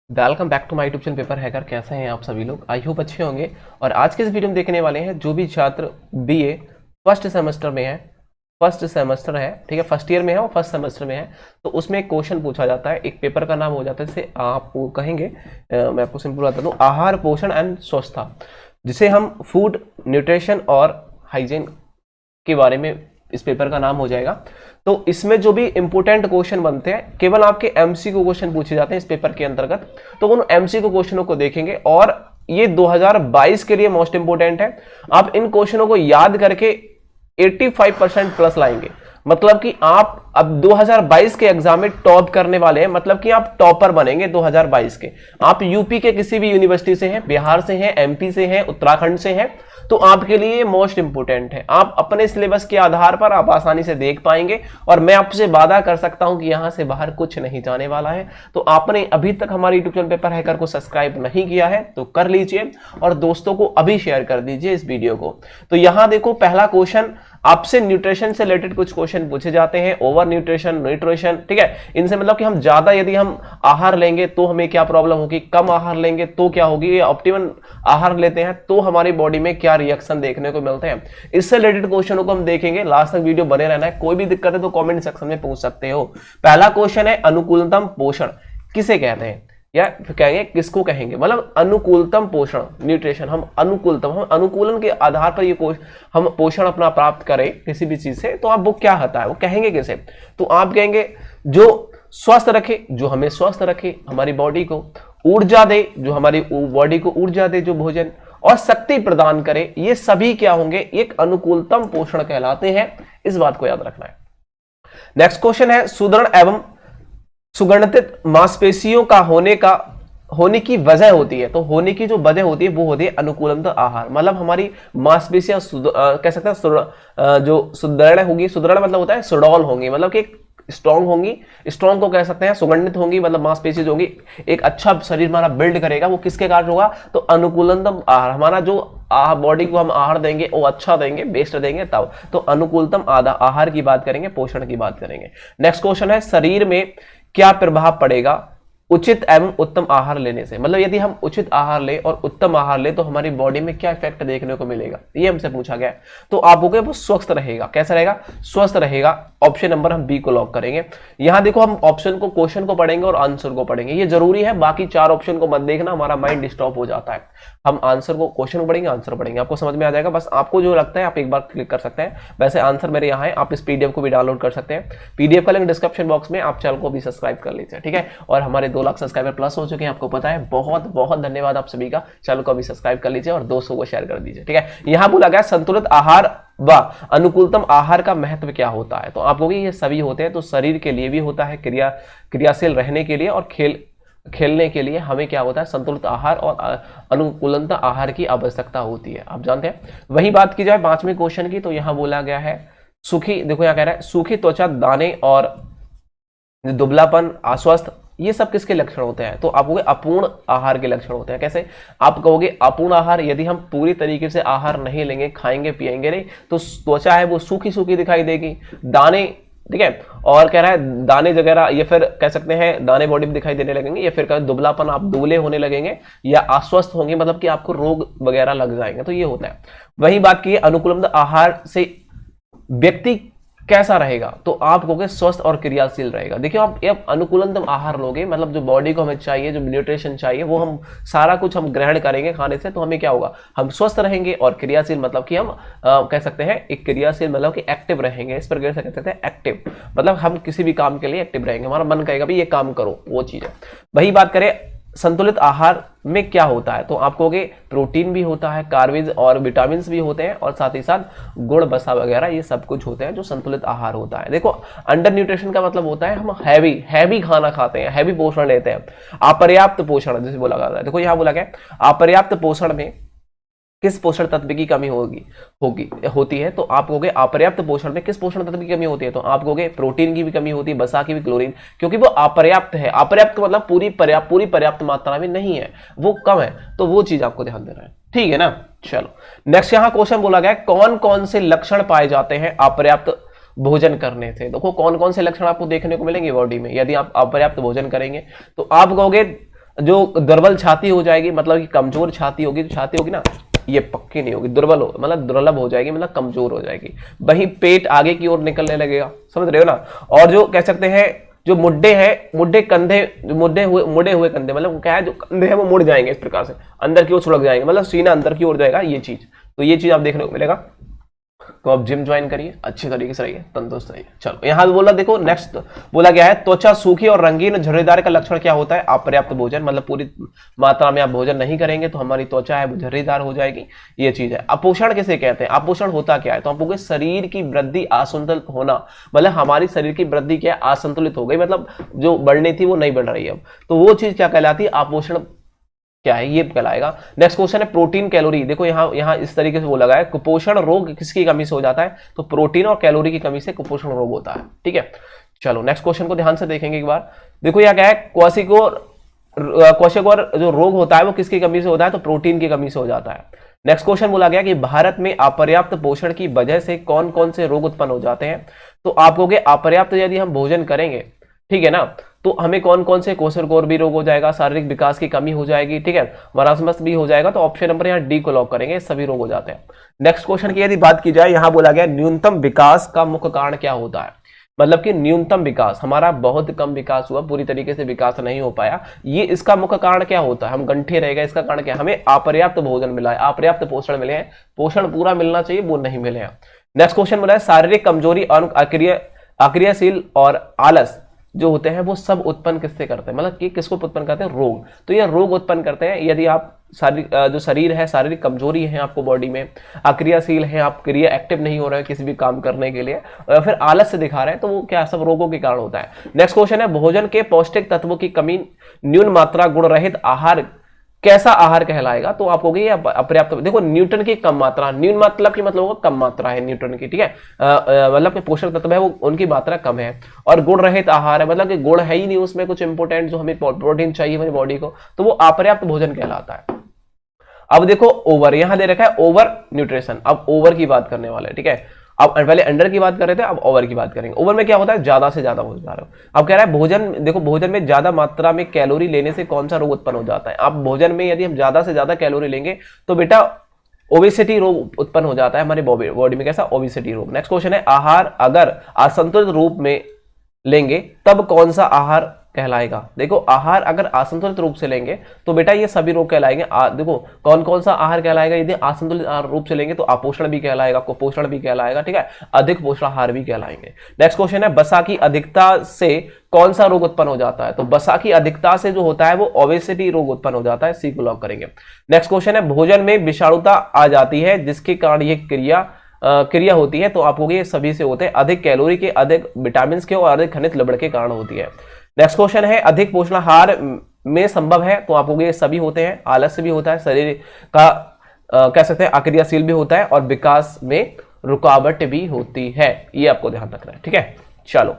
Welcome back to my YouTube channel paper hacker. कैसे हैं आप सभी लोग? आई होप अच्छे होंगे। और आज के इस वीडियो में देखने वाले हैं जो भी छात्र बीए फर्स्ट सेमेस्टर में है, फर्स्ट सेमेस्टर है, ठीक है, फर्स्ट ईयर में है और फर्स्ट सेमेस्टर में है, तो उसमें एक क्वेश्चन पूछा जाता है। एक पेपर का नाम हो जाता है, जिसे आप कहेंगे मैं आपको सिंपल बता दूं, आहार पोषण एंड स्वच्छता, जिसे हम फूड न्यूट्रिशन और हाइजीन के बारे में इस पेपर का नाम हो जाएगा। तो इसमें जो भी इंपोर्टेंट क्वेश्चन बनते हैं, केवल आपके एमसीक्यू क्वेश्चन पूछे जाते हैं इस पेपर के अंतर्गत। तो उन एमसीक्यू क्वेश्चनों को देखेंगे और ये 2022 के लिए मोस्ट इंपोर्टेंट है। आप इन क्वेश्चनों को याद करके 85% प्लस लाएंगे, मतलब कि आप अब 2022 के एग्जाम में टॉप करने वाले हैं, मतलब कि आप टॉपर बनेंगे 2022 के। आप यूपी के किसी भी यूनिवर्सिटी से हैं, बिहार से हैं, एमपी से हैं, उत्तराखंड से हैं, तो आपके लिए मोस्ट इंपोर्टेंट है। आप अपने सिलेबस के आधार पर आप आसानी से देख पाएंगे और मैं आपसे वादा कर सकता हूं कि यहां से बाहर कुछ नहीं जाने वाला है। तो आपने अभी तक हमारे यूट्यूब चैनल पेपर हैकर को सब्सक्राइब नहीं किया है तो कर लीजिए और दोस्तों को अभी शेयर कर दीजिए इस वीडियो को। तो यहां देखो, पहला क्वेश्चन आपसे न्यूट्रिशन से रिलेटेड कुछ क्वेश्चन पूछे जाते हैं। ओवर न्यूट्रिशन, न्यूट्रिशन, ठीक है, इनसे मतलब कि हम ज्यादा यदि हम आहार लेंगे तो हमें क्या प्रॉब्लम होगी, कम आहार लेंगे तो क्या होगी, ऑप्टिमम आहार लेते हैं तो हमारी बॉडी में क्या रिएक्शन देखने को मिलते हैं। इससे रिलेटेड क्वेश्चनों को हम देखेंगे। लास्ट तक वीडियो बने रहना है। कोई भी दिक्कत है तो कमेंट सेक्शन में पूछ सकते हो। पहला क्वेश्चन है, अनुकूलतम पोषण किसे कहते हैं, या कहेंगे किसको कहेंगे, मतलब अनुकूलतम पोषण न्यूट्रिशन। हम अनुकूलन के आधार पर ये हम पोषण अपना प्राप्त करें किसी भी चीज से, तो आप वो क्या होता है, वो कहेंगे किसे? तो आप कहेंगे जो स्वस्थ रखे, जो हमें स्वस्थ रखे, हमारी बॉडी को ऊर्जा दे, जो हमारी बॉडी को ऊर्जा दे, जो भोजन और शक्ति प्रदान करे, ये सभी क्या होंगे, एक अनुकूलतम पोषण कहलाते हैं। इस बात को याद रखना है। नेक्स्ट क्वेश्चन है, सुदृढ़ एवं सुगठित मांसपेशियों का होने की वजह होती है। तो होने की जो वजह होती है वो होती है अनुकूलतम आहार, मतलब हमारी मांसपेशियां कह सकते हैं जो सुदृढ़ होगी, सुदृढ़ मतलब होता है सुडौल होंगी, मतलब कि स्ट्रॉन्ग होंगी, स्ट्रॉन्ग को कह सकते हैं, सुगठित होंगी मतलब मांसपेशी जो होगी, एक अच्छा शरीर हमारा बिल्ड करेगा, वो किसके कारण होगा, तो अनुकूलतम आहार। हमारा जो बॉडी को हम आहार देंगे वो अच्छा देंगे, बेस्ट देंगे तब। तो अनुकूलतम आहार की बात करेंगे, पोषण की बात करेंगे। नेक्स्ट क्वेश्चन है, शरीर में क्या प्रभाव पड़ेगा उचित एवं उत्तम आहार लेने से, मतलब यदि हम उचित आहार ले और उत्तम आहार ले तो हमारी बॉडी में क्या इफेक्ट देखने को मिलेगा, ये हमसे पूछा गया है। तो आप हो गए वो स्वस्थ रहेगा। कैसा रहेगा? स्वस्थ रहेगा। ऑप्शन नंबर हम बी को लॉक करेंगे। यहां देखो, हम ऑप्शन को, क्वेश्चन को पढ़ेंगे और आंसर को पढ़ेंगे, ये जरूरी है। बाकी चार ऑप्शन को मत देखना, हमारा माइंड डिस्टर्ब हो जाता है। हम आंसर को, क्वेश्चन को पढ़ेंगे, आंसर पढ़ेंगे, आपको समझ में आ जाएगा। बस आपको जो लगता है आप एक बार क्लिक कर सकते हैं। वैसे आंसर मेरे यहाँ है, आप इस पीडीएफ को भी डाउनलोड कर सकते हैं। पीडीएफ का लिंक डिस्क्रिप्शन बॉक्स में। आप चैनल को भी सब्सक्राइब कर लीजिए, ठीक है। और हमारे 2 लाख सब्सक्राइबर प्लस हो चुके हैं, आपको पता है। बहुत बहुत धन्यवाद आप सभी का। चैनल को भी सब्सक्राइब कर लीजिए और दोस्तों को शेयर कर दीजिए, ठीक है। यहां बोला गया संतुलित आहार व अनुकूलतम आहार का महत्व क्या होता है। तो आप कहोगे ये सभी होते हैं, तो शरीर के लिए भी होता है, क्रियाशील रहने के लिए और खेलने के लिए हमें क्या होता है, संतुलित आहार और अनुकूलतम आहार की आवश्यकता होती है, आप जानते हैं। वही बात की जाए 5वें क्वेश्चन की, तो यहां बोला गया है सूखी, देखो यहां कह रहा है सूखी त्वचा, दाने और दुबलापन, अस्वस्थ, ये सब किसके लक्षण होते हैं? तो आप कहोगे अपूर्ण आहार के लक्षण होते हैं। कैसे? आप कहोगे अपूर्ण आहार, यदि हम पूरी तरीके से आहार नहीं लेंगे, खाएंगे पिएंगे नहीं, तो त्वचा है वो सूखी सूखी दिखाई देगी। दाने, ठीक है, और कह रहा है दाने वगैरह, ये फिर कह सकते हैं दाने बॉडी में दिखाई देने लगेंगे, या फिर दुबलापन, आप दुबले होने लगेंगे या अस्वस्थ होंगे, मतलब कि आपको रोग वगैरह लग जाएंगे, तो ये होता है। वही बात की, अनुकूलतम आहार से व्यक्ति कैसा रहेगा? तो आप कहोगे स्वस्थ और क्रियाशील रहेगा। देखिए, आप अनुकूलतम आहार लोगे, मतलब जो बॉडी को हमें चाहिए, जो न्यूट्रिशन चाहिए, वो हम सारा कुछ हम ग्रहण करेंगे खाने से, तो हमें क्या होगा, हम स्वस्थ रहेंगे। और क्रियाशील मतलब कि हम कह सकते हैं एक क्रियाशील मतलब कि एक्टिव रहेंगे। इस प्रकार से कह सकते हैं एक्टिव, मतलब हम किसी भी काम के लिए एक्टिव रहेंगे, हमारा मन कहेगा भाई ये काम करो, वो चीज है। वही बात करें संतुलित आहार में क्या होता है, तो आप कहोगे प्रोटीन भी होता है, कार्बेज और विटामिन भी होते हैं, और साथ ही साथ गुड़, वसा वगैरह, ये सब कुछ होते हैं जो संतुलित आहार होता है। देखो, अंडर न्यूट्रिशन का मतलब होता है हम हैवी खाना खाते हैं, हैवी पोषण लेते हैं। अपर्याप्त पोषण जिसे बोला जाता है। देखो यहां बोला गया अपर्याप्त पोषण में किस पोषण तत्व की कमी होती है, तो आप कहोगे अपर्याप्त पोषण में किस पोषण तत्व की कमी होती है, तो आप कहोगे प्रोटीन की भी कमी होती है, वसा की भी, क्लोरीन, क्योंकि वो अपर्याप्त है। अपर्याप्त मतलब पूरी पर्याप्त मात्रा में नहीं है, वो कम है, तो वो चीज आपको ध्यान देना है, ठीक है ना। चलो नेक्स्ट, यहां क्वेश्चन बोला गया कौन कौन से लक्षण पाए जाते हैं अपर्याप्त भोजन करने से। देखो कौन कौन से लक्षण आपको देखने को मिलेंगे बॉडी में यदि आप अपर्याप्त भोजन करेंगे। तो आप कहोगे जो दुर्बल छाती हो जाएगी, मतलब कि कमजोर छाती होगी, जो छाती होगी ना ये पक्की नहीं होगी, दुर्बल हो मतलब दुर्लभ हो जाएगी, मतलब कमजोर हो जाएगी। वहीं पेट आगे की ओर निकलने लगेगा, समझ रहे हो ना। और जो कह सकते हैं जो मुड्डे हैं, मुड्डे कंधे, मुड़े हुए कंधे, मतलब क्या है जो कंधे हैं वो मुड़ जाएंगे इस प्रकार से, अंदर की ओर छुड़क जाएंगे, मतलब सीना अंदर की ओर जाएगा, ये चीज। तो ये चीज आप देखने को मिलेगा। तो आप जिम ज्वाइन करिए, अच्छी तरीके से रहिए, तंदुरुस्त रहिए। चलो यहां बोला, देखो नेक्स्ट बोला गया है, त्वचा सूखी और रंगीन झुर्रीदार का लक्षण क्या होता है? अपर्याप्त भोजन, मतलब पूरी मात्रा में आप भोजन नहीं करेंगे तो हमारी त्वचा है वो झुर्रीदार हो जाएगी, ये चीज है। अपोषण किसे कहते हैं? अपोषण होता क्या है? तो आपको शरीर की वृद्धि असंतुलित होना, मतलब हमारी शरीर की वृद्धि क्या है? असंतुलित हो गई, मतलब जो बढ़नी थी वो नहीं बढ़ रही है अब, तो वो चीज क्या कहलाती है? अपोषण क्या है? ये कहलाएगा। नेक्स्ट क्वेश्चन है प्रोटीन कैलोरी। देखो यहां इस तरीके से वो लगा है, कुपोषण रोग किसकी कमी से हो जाता है? तो प्रोटीन और कैलोरी की कमी से कुपोषण रोग होता है, ठीक है। चलो नेक्स्ट क्वेश्चन को ध्यान से देखेंगे एक बार। देखो यह क्या है, क्वाशियोर जो रोग होता है वो किसकी कमी से होता है? तो प्रोटीन की कमी से हो जाता है। नेक्स्ट क्वेश्चन बोला गया कि भारत में अपर्याप्त पोषण की वजह से कौन कौन से रोग उत्पन्न हो जाते हैं? तो आप कहोगे अपर्याप्त यदि हम भोजन करेंगे, ठीक है ना, तो हमें कौन कौन से क्वेश्चन भी रोग हो जाएगा, शारीरिक विकास की कमी हो जाएगी, ठीक है, मरासमस भी हो जाएगा। तो ऑप्शन नंबर यहाँ डी को लॉक करेंगे, सभी रोग हो जाते हैं। नेक्स्ट क्वेश्चन की यदि बात की जाए, यहां बोला गया न्यूनतम विकास का मुख्य कारण क्या होता है? मतलब कि न्यूनतम विकास, हमारा बहुत कम विकास हुआ, पूरी तरीके से विकास नहीं हो पाया, ये इसका मुख्य कारण क्या होता है? हम गंठे रह गए, इसका कारण क्या? हमें अपर्याप्त भोजन मिला है, अपर्याप्त पोषण मिले हैं, पोषण पूरा मिलना चाहिए वो नहीं मिले हैं। नेक्स्ट क्वेश्चन बोला है शारीरिक कमजोरी, अक्रियाशील और आलस जो होते हैं वो सब उत्पन्न किससे करते हैं? मतलब कि किसको उत्पन्न करते हैं? रोग। तो ये रोग उत्पन्न करते हैं यदि आप जो शरीर है, शारीरिक कमजोरी है आपको बॉडी में, अक्रियाशील है, आप क्रिया एक्टिव नहीं हो रहे हैं किसी भी काम करने के लिए, और फिर आलस से दिखा रहे हैं, तो वो क्या सब रोगों के कारण होता है। नेक्स्ट क्वेश्चन है भोजन के पौष्टिक तत्वों की कमी, न्यून मात्रा, गुण रहित आहार कैसा आहार कहलाएगा? तो आप कहोगे अपर्याप्त। देखो न्यूट्रन की कम मात्रा, न्यून मतलब की मतलब होगा कम मात्रा है न्यूट्रन की, ठीक है, मतलब कि पोषक तत्व है वो उनकी मात्रा कम है। और गुण रहित आहार है, मतलब कि गुण है ही नहीं उसमें कुछ इंपोर्टेंट जो हमें प्रोटीन चाहिए हमारी बॉडी को, तो वो अपर्याप्त भोजन कहलाता है। अब देखो ओवर, यहां दे रखा है ओवर न्यूट्रिशन। अब ओवर की बात करने वाले, ठीक है, अब पहले अंडर की बात कर रहे थे, अब ओवर की बात करेंगे। ओवर में क्या होता है? ज्यादा से ज्यादा हो जा रहा है। अब कह रहा है भोजन, देखो भोजन में ज्यादा मात्रा में कैलोरी लेने से कौन सा रोग उत्पन्न हो जाता है? अब भोजन में यदि हम ज्यादा से ज्यादा कैलोरी लेंगे तो बेटा ओबेसिटी रोग उत्पन्न हो जाता है हमारे बॉडी में। कैसा? ओबेसिटी रोग। नेक्स्ट क्वेश्चन है आहार अगर असंतुलित रूप में लेंगे तब कौन सा आहार कहलाएगा? देखो आहार अगर असंतुलित रूप से लेंगे तो बेटा ये सभी रोग कहलाएंगे। देखो कौन कौन सा आहार कहलाएगा यदि असंतुलित रूप से लेंगे? तो अपोषण भी कहलाएगा, कुपोषण भी कहलाएगा, ठीक है, अधिक पोषणाहार भी कहलाएंगे। नेक्स्ट क्वेश्चन है वसा की अधिकता से कौन सा रोग उत्पन्न हो जाता है? तो वसा की अधिकता से जो होता है वो ओबेसिटी रोग उत्पन्न हो जाता है, सी को लॉक करेंगे। नेक्स्ट क्वेश्चन है भोजन में विषाणुता आ जाती है जिसके कारण ये क्रिया होती है? तो आपको ये सभी से होते हैं, अधिक कैलोरी के, अधिक विटामिन के और अधिक खनिज लवण के कारण होती है। नेक्स्ट क्वेश्चन है अधिक पोषणाहार में संभव है? तो आपको ये सभी होते हैं, आलस्य भी होता है, शरीर का कह सकते हैं अक्रियाशील भी होता है, और विकास में रुकावट भी होती है, ये आपको ध्यान रखना है, ठीक है। चलो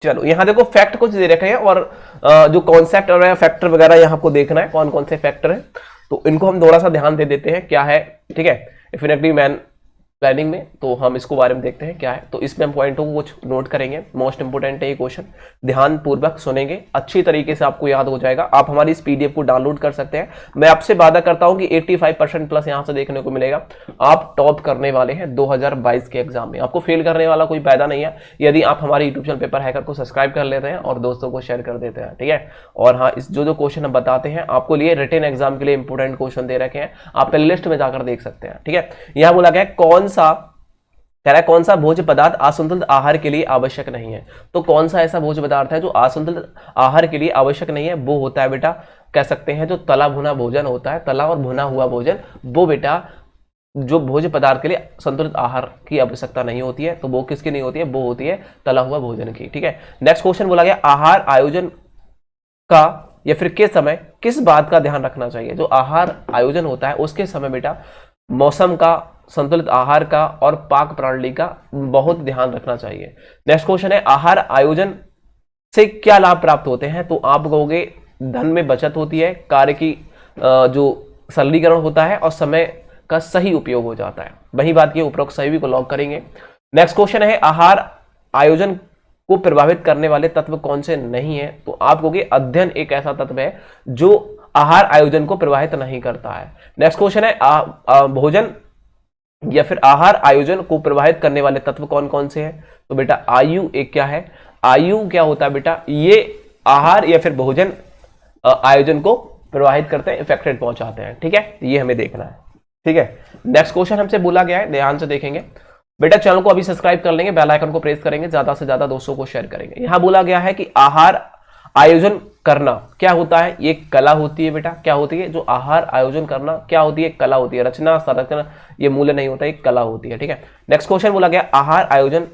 चलो यहां देखो फैक्ट कुछ दे रखे हैं, और जो कॉन्सेप्ट और फैक्टर वगैरह यहां आपको देखना है कौन कौन से फैक्टर है, तो इनको हम थोड़ा सा ध्यान दे देते हैं क्या है, ठीक है। इफेक्टिव मैन प्लानिंग में तो हम इसको बारे में देखते हैं क्या है। तो इसमें हम पॉइंटों को कुछ नोट करेंगे, मोस्ट इंपोर्टेंट है ये क्वेश्चन, ध्यान पूर्वक सुनेंगे, अच्छी तरीके से आपको याद हो जाएगा। आप हमारी इस पीडीएफ को डाउनलोड कर सकते हैं। मैं आपसे वादा करता हूं कि 85% प्लस यहां से देखने को मिलेगा। आप टॉप करने वाले हैं 2022 के एग्जाम में, आपको फेल करने वाला कोई पैदा नहीं है यदि आप हमारे यूट्यूब चैनल पेपर हैकर को सब्सक्राइब कर लेते हैं और दोस्तों को शेयर कर देते हैं, ठीक है। और हाँ, इस जो क्वेश्चन हम बताते हैं आपको लिए रिटन एग्जाम के लिए इंपोर्टेंट क्वेश्चन दे रखे हैं, आप प्ले लिस्ट में जाकर देख सकते हैं, ठीक है। यहां बोला गया कौन सा भोज्य पदार्थ असंतुलित आहार के लिए आवश्यक नहीं है? तो कौन सा ऐसा भोज्य पदार्थ है जो असंतुलित आहार के लिए आवश्यक नहीं है? वो होता है बेटा, कह सकते हैं जो तला भुना भोजन होता है, तला और भुना हुआ भोजन, वो बेटा जो भोज्य पदार्थ के लिए संतुलित आहार की आवश्यकता नहीं होती है, तो वो किसकी नहीं होती है? वो होती है तला हुआ भोजन की, ठीक है। नेक्स्ट क्वेश्चन बोला गया आहार आयोजन का या फिर किस समय किस बात का ध्यान रखना चाहिए? जो आहार आयोजन होता है उसके समय बेटा मौसम का, संतुलित आहार का और पाक प्रणाली का बहुत ध्यान रखना चाहिए। नेक्स्ट क्वेश्चन है आहार आयोजन से क्या लाभ प्राप्त होते हैं? तो आप कहोगे धन में बचत होती है, कार्य की जो सरलीकरण होता है और समय का सही उपयोग हो जाता है। वही बात की उपरोक्त सही को लॉक करेंगे। नेक्स्ट क्वेश्चन है आहार आयोजन को प्रभावित करने वाले तत्व कौन से नहीं है? तो आप कहोगे अध्ययन एक ऐसा तत्व है जो आहार आयोजन को प्रभावित नहीं करता है। नेक्स्ट क्वेश्चन है भोजन या फिर आहार आयोजन को प्रभावित करने वाले तत्व कौन कौन से हैं? तो बेटा आयु एक क्या है? आयु क्या होता है बेटा? ये आहार या फिर भोजन आयोजन को प्रभावित करते हैं, इफेक्टेड पहुंचाते हैं। ठीक है, ये हमें देखना है। ठीक है, नेक्स्ट क्वेश्चन हमसे बोला गया है, ध्यान से देखेंगे बेटा। चैनल को अभी सब्सक्राइब कर लेंगे, बेल आइकन को प्रेस करेंगे, ज्यादा से ज्यादा दोस्तों को शेयर करेंगे। यहां बोला गया है कि आहार आयोजन करना क्या होता है? ये कला होती है बेटा। क्या होती है? जो आहार आयोजन करना क्या होती है? कला होती है। रचना संरचना ये मूल्य नहीं होता, एक कला होती है। ठीक है, नेक्स्ट क्वेश्चन बोला गया आहार आयोजन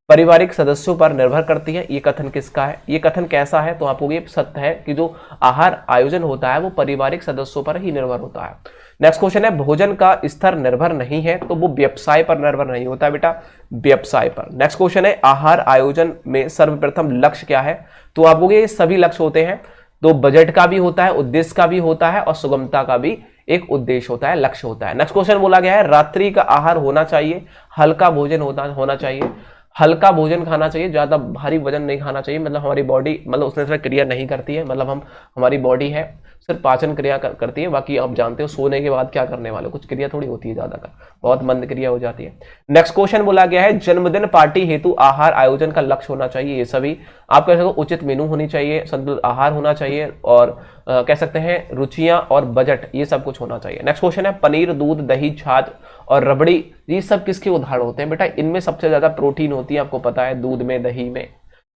पारिवारिक सदस्यों पर निर्भर करती है। ये कथन किसका है? ये कथन कैसा है? तो आपको ये सत्य है कि जो आहार आयोजन होता है वो पारिवारिक सदस्यों पर ही निर्भर होता है। नेक्स्ट क्वेश्चन है भोजन का स्तर निर्भर नहीं है, तो वो व्यवसाय पर निर्भर नहीं होता बेटा, व्यवसाय पर। नेक्स्ट क्वेश्चन है आहार आयोजन में सर्वप्रथम लक्ष्य क्या है? तो आपको ये सभी लक्ष्य होते हैं, तो बजट का भी होता है, उद्देश्य का भी होता है और सुगमता का भी एक उद्देश्य होता है, लक्ष्य होता है। नेक्स्ट क्वेश्चन बोला गया है रात्रि का आहार होना चाहिए, हल्का भोजन होना चाहिए। हल्का भोजन खाना चाहिए, ज्यादा भारी वजन नहीं खाना चाहिए, मतलब हमारी बॉडी मतलब उसमें सिर्फ क्रिया नहीं करती है, मतलब हमारी बॉडी है सिर्फ पाचन क्रिया करती है, बाकी आप जानते हो सोने के बाद क्या करने वाले, कुछ क्रिया थोड़ी होती है, ज्यादा कर बहुत मंद क्रिया हो जाती है। नेक्स्ट क्वेश्चन बोला गया है जन्मदिन पार्टी हेतु आहार आयोजन का लक्ष्य होना चाहिए। ये सभी आप कह सकते हो उचित मेनू होनी चाहिए, संतुलित आहार होना चाहिए और कह सकते हैं रुचियां और बजट, ये सब कुछ होना चाहिए। नेक्स्ट क्वेश्चन है पनीर, दूध, दही, छाछ और रबड़ी, ये सब किसके उदाहरण होते हैं बेटा? इनमें सबसे ज्यादा प्रोटीन होती है, आपको पता है, दूध में, दही में,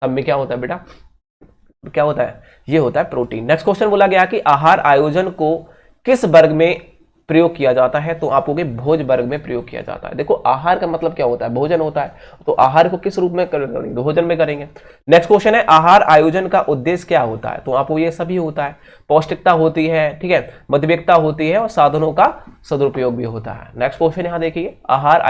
सब में क्या होता है बेटा? क्या होता है? ये होता है प्रोटीन। नेक्स्ट क्वेश्चन बोला गया कि आहार आयोजन को किस वर्ग में प्रयोग किया जाता है? तो आपको भोज वर्ग में प्रयोग किया जाता है। देखो आहार का मतलब क्या होता है? भोजन होता है, तो आहार को किस रूप में करेंगे? भोजन में करेंगे। नेक्स्ट क्वेश्चन है आहार आयोजन का उद्देश्य क्या होता है? तो आपको ये सभी होता है, पौष्टिकता होती है, ठीक है, मध्यवेकता होती है और साधनों का सदुपयोग भी होता है। नेक्स्ट क्वेश्चन यहाँ देखिए आहार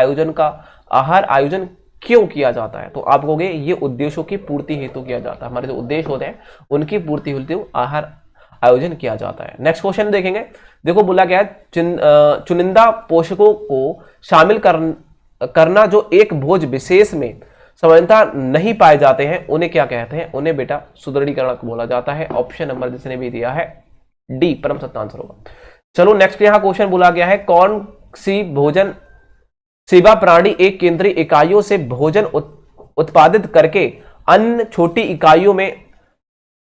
आयोजन क्यों किया जाता है? तो आप कहोगे ये उद्देश्यों की पूर्ति हेतु किया जाता है, हमारे जो उद्देश्य होते हैं उनकी पूर्ति हेतु आहार आयोजन किया जाता है। नेक्स्ट क्वेश्चन देखेंगे, देखो बोला गया है चुनिंदा पोषकों को शामिल करना जो एक भोज विशेष में समानता नहीं पाए जाते हैं उन्हें क्या कहते हैं? उन्हें बेटा सुदृढ़ीकरण बोला जाता है। ऑप्शन नंबर जिसने भी दिया है डी परम सत्य आंसर होगा। चलो नेक्स्ट यहाँ क्वेश्चन बोला गया है कौन सी भोजन सेवा प्राणी एक केंद्रीय इकाइयों से भोजन उत्पादित करके अन्य छोटी इकाइयों में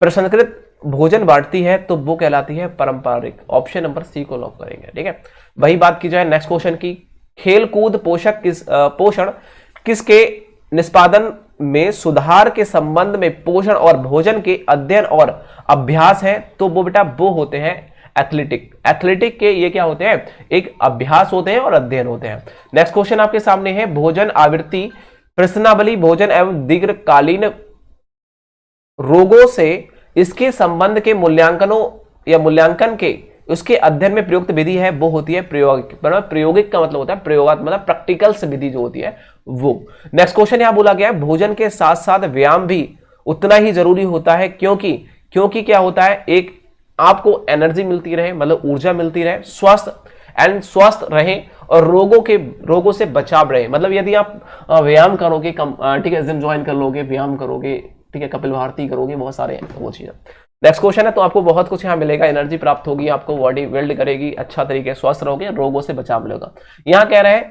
प्रसंस्कृत भोजन बांटती है? तो वो कहलाती है पारंपरिक। ऑप्शन नंबर सी को लॉक करेंगे। ठीक है, वही बात की जाए नेक्स्ट क्वेश्चन की, खेल कूद पोषण किसके निष्पादन में सुधार के संबंध में पोषण और भोजन के अध्ययन और अभ्यास है? तो वो बेटा वो होते हैं एथलेटिक के ये क्या होते हैं? एक अभ्यास होते हैं और अध्ययन होते हैं। नेक्स्ट क्वेश्चन आपके सामने है भोजन आवृत्ति प्रश्नावली भोजन एवं दीर्घकालीन रोगों से इसके संबंध के मूल्यांकन के उसके अध्ययन में प्रयुक्त विधि है, वो होती है प्रायोगिक का मतलब होता है प्रयोगात्मक, मतलब प्रैक्टिकल्स विधि जो होती है वो। नेक्स्ट क्वेश्चन यहां बोला गया है भोजन के साथ साथ व्यायाम भी उतना ही जरूरी होता है, क्योंकि क्या होता है? एक आपको एनर्जी मिलती रहे, मतलब ऊर्जा मिलती रहे, स्वस्थ रहे और रोगों से बचाव रहे। मतलब यदि आप व्यायाम करोगे, ठीक है, जिम ज्वाइन कर लोगे, व्यायाम करोगे, ठीक है, कपिल भारती करोगे, बहुत सारे वो चीजें। नेक्स्ट क्वेश्चन है तो आपको बहुत कुछ यहाँ मिलेगा, एनर्जी प्राप्त होगी, आपको बॉडी बिल्ड करेगी, अच्छा तरीके स्वस्थ रहोगे, रोगों से बचाव मिलेगा। यहाँ कह रहे हैं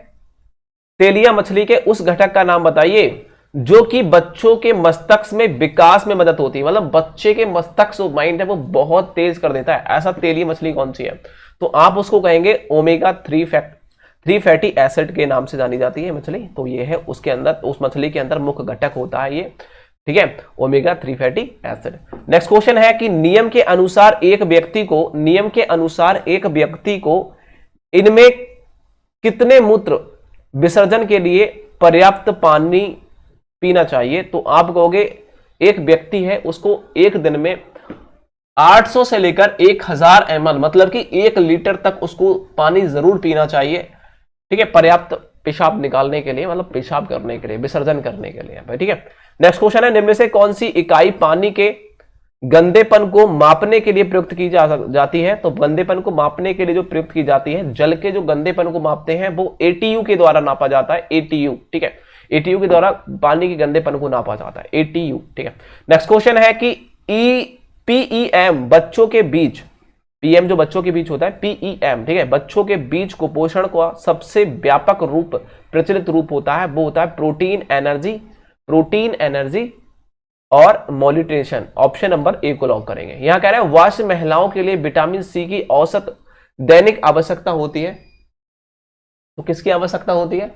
तेलिया मछली के उस घटक का नाम बताइए जो कि बच्चों के मस्तिष्क में विकास में मदद होती है, मतलब बच्चे के मस्तिष्क माइंड है वो बहुत तेज कर देता है, ऐसा तेलीय मछली कौन सी है? तो आप उसको कहेंगे ओमेगा 3 फैटी एसिड के नाम से जानी जाती है मछली। तो ये है उसके अंदर, उस मछली के अंदर मुख्य घटक होता है ये, ठीक है, omega 3 fatty acid. Next question है कि नियम के अनुसार एक व्यक्ति को इनमें कितने मूत्र विसर्जन के लिए पर्याप्त पानी पीना चाहिए? तो आप कहोगे एक व्यक्ति है उसको एक दिन में 800 से लेकर 1000 ml मतलब कि 1 लीटर तक उसको पानी जरूर पीना चाहिए, ठीक है, पर्याप्त पेशाब निकालने के लिए, मतलब पेशाब करने के लिए, विसर्जन करने के लिए, ठीक है। नेक्स्ट क्वेश्चन है निम्न में से कौन सी इकाई पानी के गंदेपन को मापने के लिए प्रयुक्त की जाती है? तो गंदेपन को मापने के लिए जो प्रयुक्त की जाती है, जल के जो गंदेपन को मापते हैं वो ATU के द्वारा नापा जाता है, ATU, ठीक है। एटीयू के द्वारा पानी के गंदेपन को नापा जाता है, एटीयू, ठीक है। नेक्स्ट क्वेश्चन है कि पीईएम बच्चों के बीच, पीएम जो बच्चों के बीच होता है, पीईएम, ठीक है, बच्चों के बीच कुपोषण का सबसे व्यापक रूप, प्रचलित रूप होता है, वो होता है प्रोटीन एनर्जी और मॉलिट्रेशन। ऑप्शन नंबर ए को लॉक करेंगे। यहां कह रहे हैं वर्ष महिलाओं के लिए विटामिन सी की औसत दैनिक आवश्यकता होती है, तो किसकी आवश्यकता होती है,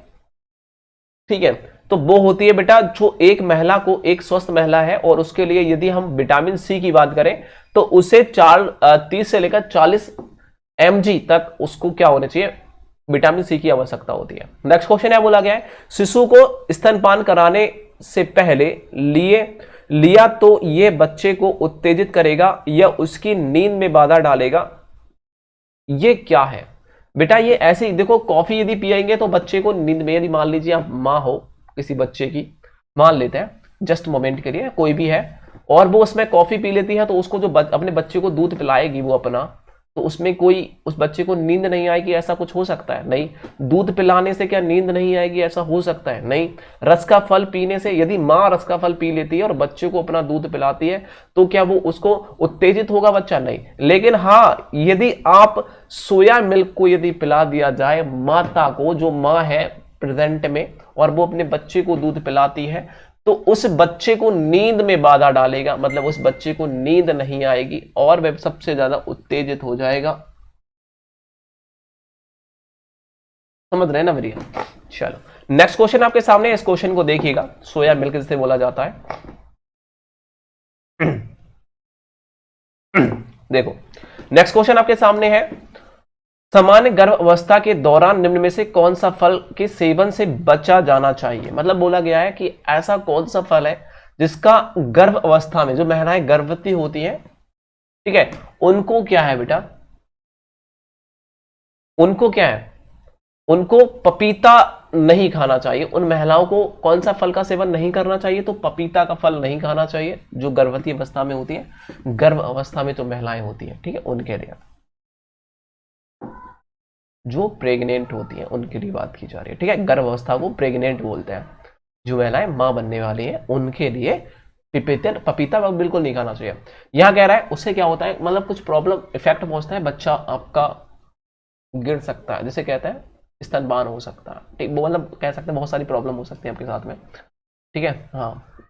ठीक है, तो वो होती है बेटा जो एक महिला को, एक स्वस्थ महिला है और उसके लिए यदि हम विटामिन सी की बात करें तो उसे 30 से लेकर 40 mg तक उसको क्या होना चाहिए, विटामिन सी की आवश्यकता होती है। नेक्स्ट क्वेश्चन है, बोला गया है शिशु को स्तनपान कराने से पहले लिया तो यह बच्चे को उत्तेजित करेगा या उसकी नींद में बाधा डालेगा, ये क्या है बेटा, ये ऐसे ही देखो, कॉफी यदि पिएंगे तो बच्चे को नींद में, यदि मान लीजिए आप माँ हो किसी बच्चे की, मान लेते हैं जस्ट मोमेंट के लिए, कोई भी है और वो उसमें कॉफी पी लेती है तो उसको जो अपने बच्चे को दूध पिलाएगी वो अपना, तो उसमें कोई उस बच्चे को नींद नहीं आएगी, ऐसा कुछ हो सकता है, नहीं। दूध पिलाने से क्या नींद नहीं आएगी, ऐसा हो सकता है, नहीं। रस का फल पीने से, यदि माँ रस का फल पी लेती है और बच्चे को अपना दूध पिलाती है तो क्या वो उसको उत्तेजित होगा बच्चा, नहीं। लेकिन हाँ, यदि आप सोया मिल्क को यदि पिला दिया जाए माता को, जो माँ है प्रेजेंट में, और वो अपने बच्चे को दूध पिलाती है, तो उस बच्चे को नींद में बाधा डालेगा, मतलब उस बच्चे को नींद नहीं आएगी और वह सबसे ज्यादा उत्तेजित हो जाएगा। समझ रहे हैं ना मेरी? चलो नेक्स्ट क्वेश्चन आपके सामने, इस क्वेश्चन को देखिएगा, सोया मिल्क जिसे बोला जाता है। देखो नेक्स्ट क्वेश्चन आपके सामने है, सामान्य गर्भ अवस्था के दौरान निम्न में से कौन सा फल के सेवन से बचा जाना चाहिए। मतलब बोला गया है कि ऐसा कौन सा फल है जिसका गर्भ अवस्था में, जो महिलाएं गर्भवती होती हैं, ठीक है, उनको क्या है बेटा, उनको क्या है, उनको पपीता नहीं खाना चाहिए। उन महिलाओं को कौन सा फल का सेवन नहीं करना चाहिए, तो पपीता का फल नहीं खाना चाहिए, जो गर्भवती अवस्था में होती है, गर्भ अवस्था में जो महिलाएं होती है, ठीक है, उनके लिए। जो प्रेग्नेंट होती हैं उनके लिए बात की जा रही है, ठीक है, गर्भ अवस्था को प्रेग्नेंट बोलते हैं, जो महिलाएं मां बनने वाली हैं उनके लिए पपीता बिल्कुल नहीं खाना चाहिए। यहां कह रहा है उससे क्या होता है, मतलब कुछ प्रॉब्लम इफेक्ट पहुंचता है, बच्चा आपका गिर सकता है, जिसे कहते हैं स्तनपान हो सकता है, ठीक, वो मतलब कह सकते हैं बहुत सारी प्रॉब्लम हो सकती है आपके साथ में, ठीक है, हाँ,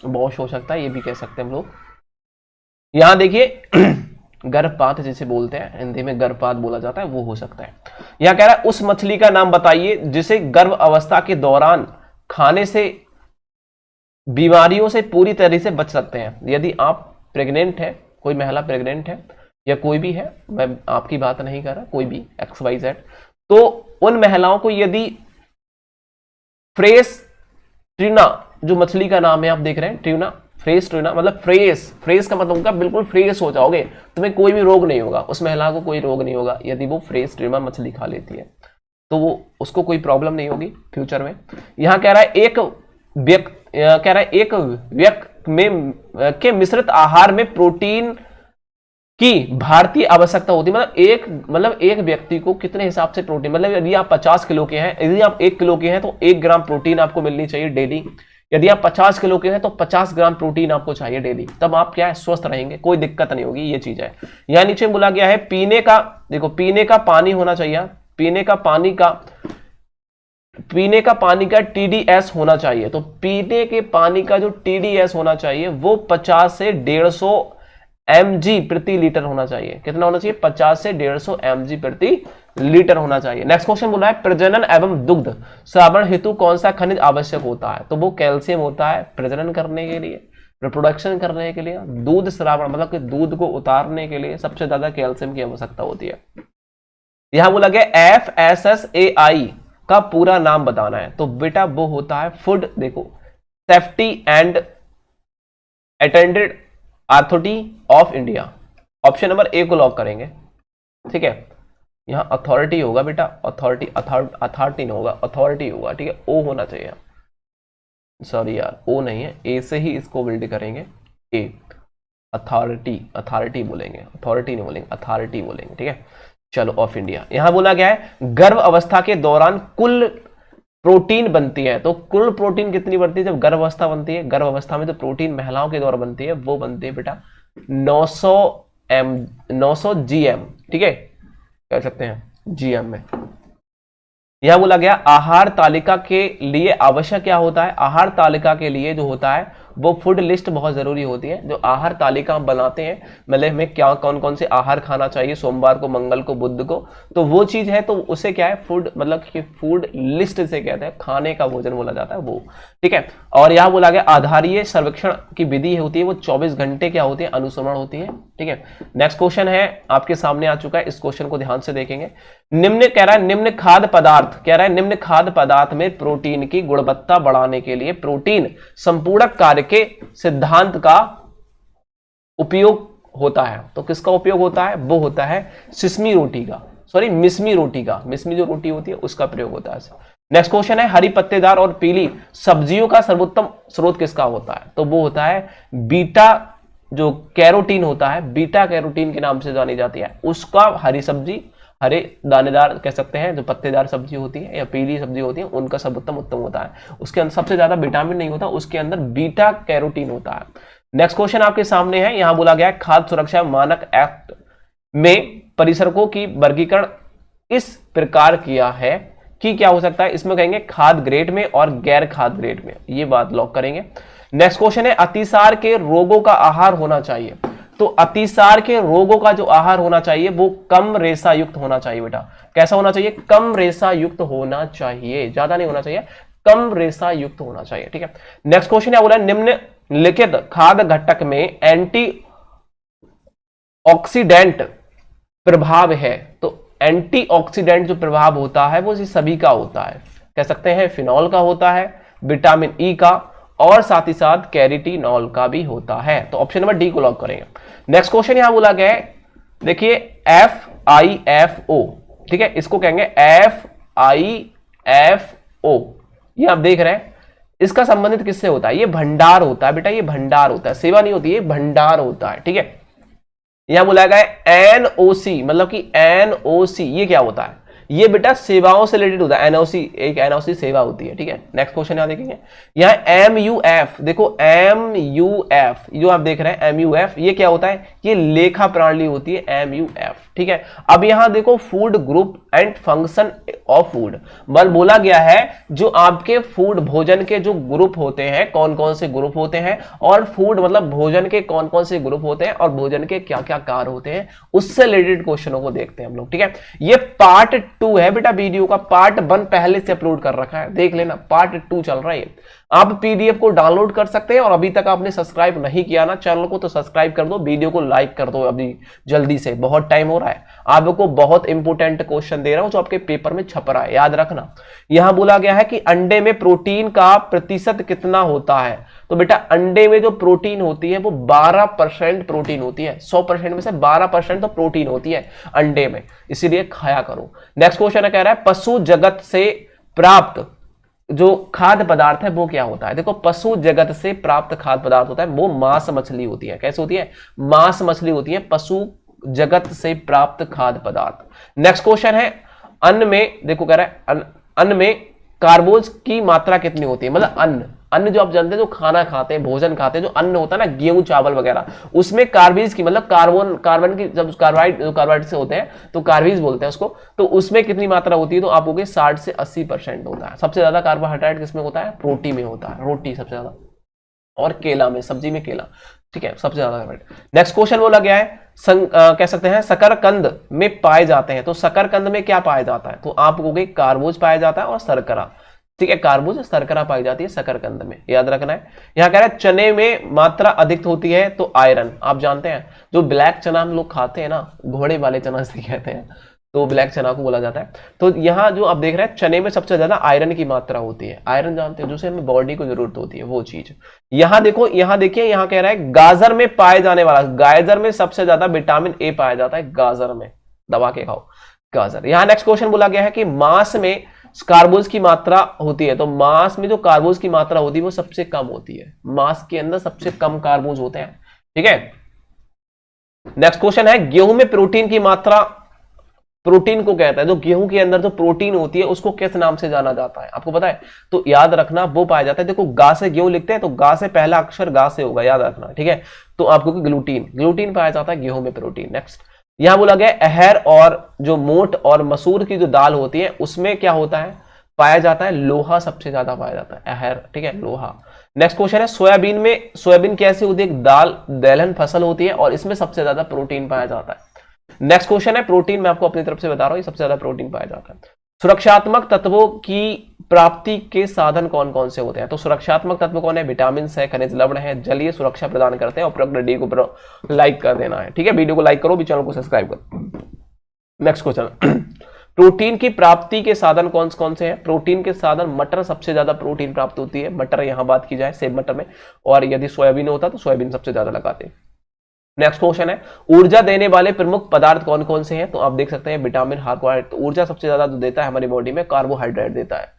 वॉश हो सकता है, ये भी कह सकते हैं हम लोग। यहां देखिए गर्भपात जिसे बोलते हैं, हिंदी में गर्भपात बोला जाता है, वो हो सकता है। यहां कह रहा है उस मछली का नाम बताइए जिसे गर्भ अवस्था के दौरान खाने से बीमारियों से पूरी तरह से बच सकते हैं। यदि आप प्रेग्नेंट है, कोई महिला प्रेग्नेंट है या कोई भी है, मैं आपकी बात नहीं कर रहा, कोई भी XYZ, तो उन महिलाओं को यदि फ्रेश ट्यूना, जो मछली का नाम है आप देख रहे हैं, ट्यूना, फ्रेश ट्यूना, मतलब फ्रेश का मतलब उनका बिल्कुल फ्रेश हो जाओगे, तुम्हें कोई भी रोग नहीं होगा, उस महिला को कोई रोग नहीं होगा यदि वो फ्रेश ट्यूना मछली खा लेती है, तो वो उसको कोई प्रॉब्लम नहीं होगी फ्यूचर में। यहां कह रहा है एक व्यक्ति में के मिश्रित आहार में प्रोटीन की भारतीय आवश्यकता होती है। मतलब एक व्यक्ति को कितने हिसाब से प्रोटीन, मतलब यदि आप 50 किलो के हैं, यदि आप 1 किलो के हैं तो 1 ग्राम प्रोटीन आपको मिलनी चाहिए डेली। यदि आप 50 किलो के हैं तो 50 ग्राम प्रोटीन आपको चाहिए डेली, तब आप क्या है, स्वस्थ रहेंगे, कोई दिक्कत नहीं होगी, ये चीज है। यहां नीचे बोला गया है पीने का, देखो पीने का पानी होना चाहिए, पीने का पानी का TDS होना चाहिए, तो पीने के पानी का जो TDS होना चाहिए वो 50 से 150 mg प्रति लीटर होना चाहिए। कितना होना चाहिए, 50 से 150 mg प्रति लीटर होना चाहिए। नेक्स्ट क्वेश्चन बोला है प्रजनन एवं दुग्ध श्रावण हेतु कौन सा खनिज आवश्यक होता है, तो वो कैल्शियम होता है प्रजनन करने के लिए, रिप्रोडक्शन करने के लिए। दूध श्रावण मतलब कि दूध को उतारने के लिए सबसे ज्यादा कैल्शियम की आवश्यकता होती है। यहां बोला गया FSSAI का पूरा नाम बताना है, तो बेटा वो होता है फूड, देखो, safety and attended authority of India. Option number A को लॉक करेंगे, ठीक है। यहां अथॉरिटी होगा बेटा, अथॉरिटी नहीं होगा, अथॉरिटी होगा, ठीक है, ओ होना चाहिए, सॉरी यार ओ नहीं है, ए से ही इसको बिल्ड करेंगे, ए, अथॉरिटी बोलेंगे, अथॉरिटी नहीं बोलेंगे, अथॉरिटी बोलेंगे, ठीक है। चलो ऑफ इंडिया। यहां बोला गया है गर्भ अवस्था के दौरान कुल प्रोटीन बनती है। तो कुल प्रोटीन कितनी बनती है जब गर्भ अवस्था बनती है? गर्भ अवस्था में तो प्रोटीन महिलाओं के द्वारा बनती है, वो बनती है बेटा 900 GM, ठीक है, कह सकते हैं GM में। यहां बोला गया आहार तालिका के लिए आवश्यक क्या होता है? आहार तालिका के लिए जो होता है वो फूड लिस्ट बहुत जरूरी होती है। जो आहार तालिका हम बनाते हैं, मतलब हमें क्या कौन कौन से आहार खाना चाहिए सोमवार को, मंगल को, बुध को, तो वो चीज है, तो उसे क्या है फूड, मतलब कि फूड लिस्ट से कहते हैं, खाने का भोजन बोला जाता है वो, ठीक है। और यहां बोला गया आधारीय सर्वेक्षण की विधि होती है वो 24 घंटे क्या होती है? अनुश्रवण होती है, ठीक है। नेक्स्ट क्वेश्चन है आपके सामने आ चुका है, इस क्वेश्चन को ध्यान से देखेंगे। निम्न कह रहा है, निम्न खाद्य पदार्थ कह रहा है, निम्न खाद्य पदार्थ में प्रोटीन की गुणवत्ता बढ़ाने के लिए प्रोटीन संपूरक कार्य के सिद्धांत का उपयोग होता है। तो किसका उपयोग होता है? वो होता है सिसमी रोटी का, सॉरी मिस्मी रोटी का, मिस्मी जो रोटी होती है उसका प्रयोग होता है। नेक्स्ट क्वेश्चन है, हरी पत्तेदार और पीली सब्जियों का सर्वोत्तम स्रोत किसका होता है? तो वो होता है बीटा, जो कैरोटीन होता है, बीटा कैरोटीन के नाम से जानी जाती है, उसका हरी सब्जी, हरे दानेदार कह सकते हैं, जो पत्तेदार सब्जी होती है या पीली सब्जी होती है, उनका सर्वोत्तम उत्तम होता है। उसके अंदर सबसे ज्यादा विटामिन नहीं होता, उसके अंदर बीटा कैरोटीन होता है। नेक्स्ट क्वेश्चन आपके सामने है, यहां बोला गया है खाद्य सुरक्षा मानक एक्ट में परिसरकों की वर्गीकरण इस प्रकार किया है कि क्या हो सकता है? इसमें कहेंगे खाद्य ग्रेड में और गैर खाद्य ग्रेड में, ये बात लॉक करेंगे। नेक्स्ट क्वेश्चन है, अतिसार के रोगों का आहार होना चाहिए। तो अतिसार के रोगों का जो आहार होना चाहिए वो कम रेशा युक्त होना चाहिए बेटा। कैसा होना चाहिए? कम रेशा युक्त होना चाहिए, ज्यादा नहीं होना चाहिए, कम रेशा युक्त होना चाहिए, ठीक है। नेक्स्ट क्वेश्चन क्या बोला? निम्नलिखित खाद्य घटक में एंटी ऑक्सीडेंट प्रभाव है। तो एंटीऑक्सीडेंट जो प्रभाव होता है वो सभी का होता है, कह सकते हैं फिनॉल का होता है, विटामिन ई का, और साथ ही साथ कैरेटिनॉल का भी होता है। तो ऑप्शन नंबर डी को लॉक करेंगे। नेक्स्ट क्वेश्चन यहां बोला गया है, देखिए FIFO, ठीक है, इसको कहेंगे FIFO, ये आप देख रहे हैं, इसका संबंधित किससे होता है? ये भंडार होता है बेटा, ये भंडार होता है, सेवा नहीं होती है, भंडार होता है, ठीक है। यहां बोला गया है NOC, मतलब कि NOC ये क्या होता है? ये बेटा सेवाओं से रिलेटेड होता है, NOC एक NOC सेवा होती है, ठीक है। नेक्स्ट क्वेश्चन यहां देखेंगे, यहां MUF, देखो MUF जो आप देख रहे हैं MUF, ये क्या होता है? ये लेखा प्रणाली होती है MUF, ठीक है। अब यहां देखो food group and function of food, बल बोला गया है जो आपके फूड भोजन के जो ग्रुप होते हैं, कौन कौन से ग्रुप होते हैं, और फूड मतलब भोजन के कौन कौन से ग्रुप होते हैं, और भोजन के क्या क्या कार्य होते हैं, उससे रिलेटेड क्वेश्चनों को देखते हैं हम लोग, ठीक है। ये पार्ट 2 है बेटा, वीडियो का पार्ट 1 पहले से अपलोड कर रखा है, देख लेना, पार्ट 2 चल रहा है। आप पीडीएफ को डाउनलोड कर सकते हैं, और अभी तक आपने सब्सक्राइब नहीं किया ना चैनल को तो सब्सक्राइब कर दो, वीडियो को लाइक कर दो अभी जल्दी से, बहुत टाइम हो रहा है। आपको बहुत इंपोर्टेंट क्वेश्चन दे रहा हूं जो आपके पेपर में छप रहा है, याद रखना। यहां बोला गया है कि अंडे में प्रोटीन का प्रतिशत कितना होता है? तो बेटा अंडे में जो प्रोटीन होती है वो 12% प्रोटीन होती है, 100% में से 12% तो प्रोटीन होती है अंडे में, इसीलिए खाया करो। नेक्स्ट क्वेश्चन कह रहा है पशु जगत से प्राप्त जो खाद्य पदार्थ है वो क्या होता है? देखो पशु जगत से प्राप्त खाद्य पदार्थ होता है वो मांस मछली होती है। कैसे होती है? मांस मछली होती है पशु जगत से प्राप्त खाद्य पदार्थ। नेक्स्ट क्वेश्चन है अन्न में, देखो कह रहा है अन्न में कार्बोज की मात्रा कितनी होती है? मतलब अन्न जो आप जानते हैं जो खाना खाते हैं, भोजन खाते हैं, जो अन्न होता है ना, गेहूं चावल वगैरह, उसमें कार्बीज की मतलब कार्बन की, जब कार्बाइड से होते हैं तो कार्बीज बोलते हैं उसको, तो उसमें कितनी मात्रा होती है? तो आप कहोगे 60 से 80% होता है। सबसे ज्यादा कार्बोहाइड्रेट किसमें होता है? रोटी में होता है, रोटी सबसे ज्यादा, और केला में, सब्जी में केला, ठीक है, सबसे ज्यादा कार्बोहाइड्रेट। नेक्स्ट क्वेश्चन बोला गया है कह सकते हैं शकरकंद में पाए जाते हैं। तो शकरकंद में क्या पाया जाता है? तो आप कहोगे कार्बोज पाया जाता है और शर्करा, ठीक है, कार्बोज शर्करा पाई जाती है शकरकंद में, याद रखना है। यहां कह रहा है चने में मात्रा अधिक होती है, तो आयरन, आप जानते हैं जो ब्लैक चना हम लोग खाते हैं ना, घोड़े वाले चना से कहते हैं, तो ब्लैक चना को बोला जाता है। तो यहाँ जो आप देख रहे हैं चने में सबसे ज्यादा आयरन की मात्रा होती है, आयरन जानते हैं, जो से हमें बॉडी को जरूरत होती है वो चीज। यहाँ देखो, यहाँ देखिए, यहाँ कह रहा है गाजर में पाए जाने वाला, गाजर में सबसे ज्यादा विटामिन ए पाया जाता है, गाजर में, दबा के खाओ गाजर। यहाँ नेक्स्ट क्वेश्चन बोला गया है कि मांस में कार्बोज की मात्रा होती है, तो मांस में जो कार्बोज की मात्रा होती है वो सबसे कम होती है, मांस के अंदर सबसे कम कार्बोज होते हैं, ठीक है। नेक्स्ट क्वेश्चन है गेहूं में प्रोटीन की मात्रा प्रोटीन को कहता है। जो गेहूं के अंदर जो प्रोटीन होती है उसको किस नाम से जाना जाता है, आपको पता है? तो याद रखना वो पाया जाता है, देखो गा से गेहूं लिखते हैं तो गा से पहला अक्षर गा से होगा, याद रखना, ठीक है? तो आपको ग्लूटीन, ग्लूटीन पाया जाता है गेहूं में, प्रोटीन। नेक्स्ट यहां बोला गया अरहर और जो मोट और मसूर की जो दाल होती है उसमें क्या होता है, पाया जाता है लोहा, सबसे ज्यादा पाया जाता है अरहर, ठीक है, लोहा। नेक्स्ट क्वेश्चन है सोयाबीन में, सोयाबीन कैसी होती है? दाल दलहन फसल होती है और इसमें सबसे ज्यादा प्रोटीन पाया जाता है। नेक्स्ट क्वेश्चन है प्रोटीन, मैं आपको अपनी तरफ से बता रहा हूं, सबसे ज्यादा प्रोटीन पाया जाता है। सुरक्षात्मक तत्वों की प्राप्ति के साधन कौन कौन से होते हैं? तो सुरक्षात्मक तत्व कौन है? विटामिन है, खनिज लवण है, जलीय सुरक्षा प्रदान करते हैं। और उपरोक्त वीडियो को लाइक कर देना है, ठीक है? वीडियो को लाइक करो भी, चैनल को सब्सक्राइब करो। नेक्स्ट क्वेश्चन प्रोटीन की प्राप्ति के साधन कौन कौन से हैं? प्रोटीन के साधन, मटर सबसे ज्यादा प्रोटीन प्राप्त होती है, मटर यहां बात की जाए सेब मटर में, और यदि सोयाबीन होता तो सोयाबीन सबसे ज्यादा लगाते हैं। नेक्स्ट क्वेश्चन है ऊर्जा देने वाले प्रमुख पदार्थ कौन कौन से हैं? तो आप देख सकते हैं विटामिन, कार्बोहाइड्रेट। तो ऊर्जा सबसे ज्यादा जो देता है हमारी बॉडी में कार्बोहाइड्रेट देता है,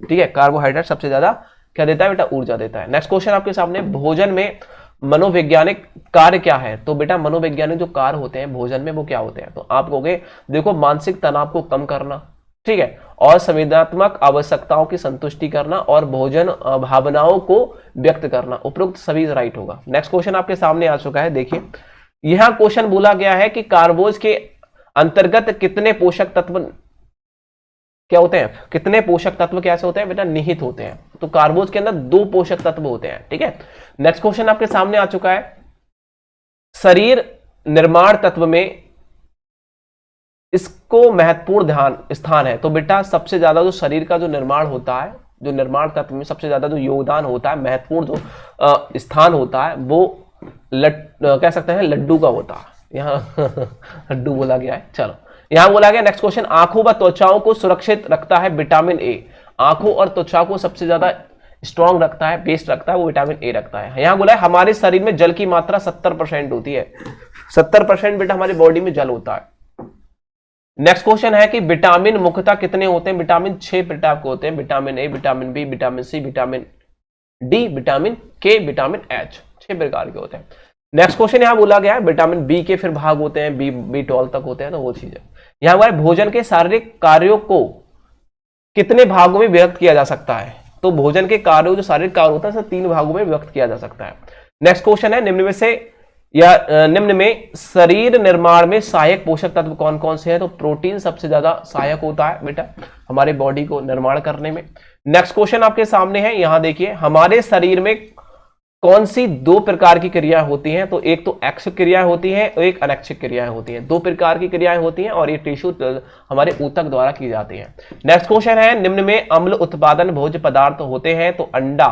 ठीक है? कार्बोहाइड्रेट सबसे ज्यादा क्या देता है बेटा? ऊर्जा देता है। नेक्स्ट क्वेश्चन आपके सामने, भोजन में मनोवैज्ञानिक कार्य क्या है? तो बेटा मनोवैज्ञानिक जो कार्य होते हैं भोजन में वो क्या होते हैं? तो आप कहोगे देखो मानसिक तनाव को कम करना, ठीक है, और संवेदनात्मक आवश्यकताओं की संतुष्टि करना, और भोजन भावनाओं को व्यक्त करना। उपरोक्त सभी राइट होगा। नेक्स्ट क्वेश्चन आपके सामने आ चुका है, देखिए यहां क्वेश्चन बोला गया है कि कार्बोज के अंतर्गत कितने पोषक तत्व क्या होते हैं? कितने पोषक तत्व कैसे होते हैं बेटा? निहित होते हैं। तो कार्बोज के अंदर 2 पोषक तत्व होते हैं, ठीक है? नेक्स्ट क्वेश्चन आपके सामने आ चुका है, शरीर निर्माण तत्व में इसको महत्वपूर्ण स्थान है। तो बेटा सबसे ज्यादा जो शरीर का जो निर्माण होता है, जो निर्माण तत्व में सबसे ज्यादा जो योगदान होता है, महत्वपूर्ण जो स्थान होता है वो कह सकते हैं लड्डू का होता है। यहाँ लड्डू बोला गया है, चलो यहां बोला गया। नेक्स्ट क्वेश्चन, आंखों व त्वचाओं को सुरक्षित रखता है विटामिन ए। आंखों और त्वचा को सबसे ज्यादा स्ट्रॉन्ग रखता है, बेस्ट रखता है, वो विटामिन ए रखता है। यहां बोला है हमारे शरीर में जल की मात्रा 70% होती है। 70% बेटा हमारी बॉडी में जल होता है। नेक्स्ट क्वेश्चन है कि विटामिन मुख्यतः कितने होते हैं? विटामिन 6 प्रकार के होते हैं, vitamin A, vitamin B, vitamin C, vitamin D, vitamin K, vitamin H, 6 प्रकार के होते हैं। नेक्स्ट क्वेश्चन यहां बोला गया है विटामिन बी के फिर भाग होते हैं, B12 तक होते हैं, तो वो चीज है। यहां पर भोजन के शारीरिक कार्यों को कितने भागों में व्यक्त किया जा सकता है? तो भोजन के कार्यों जो शारीरिक कार्य होता है 3 भागों में व्यक्त किया जा सकता है। नेक्स्ट क्वेश्चन है निम्न में से या निम्न में शरीर निर्माण में सहायक पोषक तत्व कौन कौन से हैं? तो प्रोटीन सबसे ज्यादा सहायक होता है बेटा हमारे बॉडी को निर्माण करने में। नेक्स्ट क्वेश्चन आपके सामने है, यहां देखिए हमारे शरीर में कौन सी 2 प्रकार की क्रियाएं होती हैं? तो एक तो ऐच्छिक क्रियाएं होती हैं और एक अनैच्छिक क्रियाएं होती हैं। 2 प्रकार की क्रियाएं होती हैं और ये टिश्यू हमारे ऊतक द्वारा की जाती हैं। नेक्स्ट क्वेश्चन है निम्न में अम्ल उत्पादन भोज्य पदार्थ होते हैं? तो अंडा,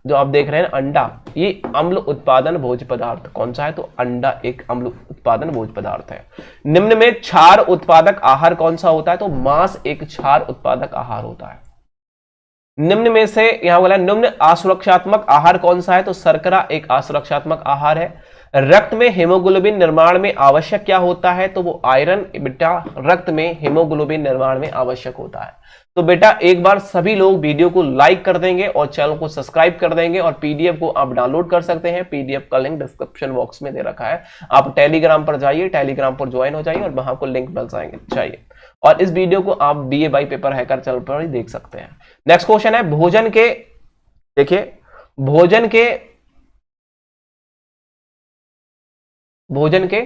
जो आप देख रहे हैं अंडा, ये अम्ल उत्पादन भोज्य पदार्थ कौन सा है? तो अंडा एक अम्ल उत्पादन भोज्य पदार्थ है। निम्न में क्षार उत्पादक आहार कौन सा होता है? तो मांस एक क्षार उत्पादक आहार होता है। निम्न में से यहां बोला निम्न असुरक्षात्मक आहार कौन सा है? तो शर्करा एक असुरक्षात्मक आहार है। रक्त में हीमोग्लोबिन निर्माण में आवश्यक क्या होता है? तो वो आयरन बेटा रक्त में हीमोग्लोबिन निर्माण में आवश्यक होता है। तो बेटा एक बार सभी लोग वीडियो को लाइक कर देंगे और चैनल को सब्सक्राइब कर देंगे, और पीडीएफ को आप डाउनलोड कर सकते हैं। पीडीएफ का लिंक डिस्क्रिप्शन बॉक्स में दे रखा है, आप टेलीग्राम पर जाइए, टेलीग्राम पर ज्वाइन हो जाइए और वहां को लिंक मिल जाएंगे। और इस वीडियो को आप BA by paper hacker channel पर ही देख सकते हैं। नेक्स्ट क्वेश्चन है भोजन के, देखिए भोजन के